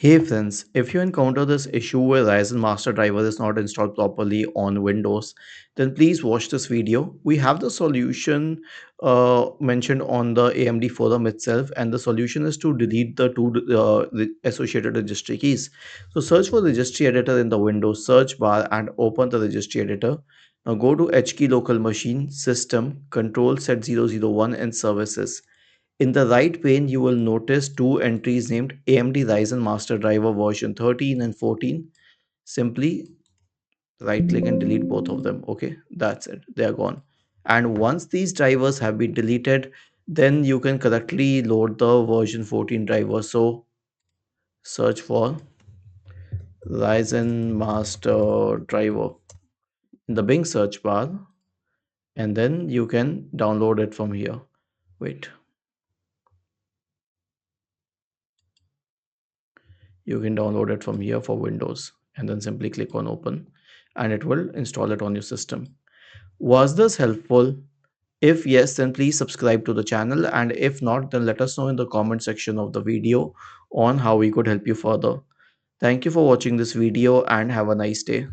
Hey friends, if you encounter this issue where Ryzen master driver is not installed properly on Windows, then please watch this video. We have the solution mentioned on the AMD forum itself, and the solution is to delete the two associated registry keys. So search for registry editor in the Windows search bar and open the registry editor. Now go to HKey local machine, system, control set 001 and services. In the right pane, you will notice two entries named AMD Ryzen Master Driver version 13 and 14. Simply right click and delete both of them. Okay, that's it. They are gone. And once these drivers have been deleted, then you can correctly load the version 14 driver. So search for Ryzen Master Driver in the Bing search bar, and then you can download it from here. Wait, you can download it from here for Windows and then simply click on open and it will install it on your system. Was this helpful? If yes, then please subscribe to the channel, and if not, then let us know in the comment section of the video on how we could help you further. Thank you for watching this video and have a nice day.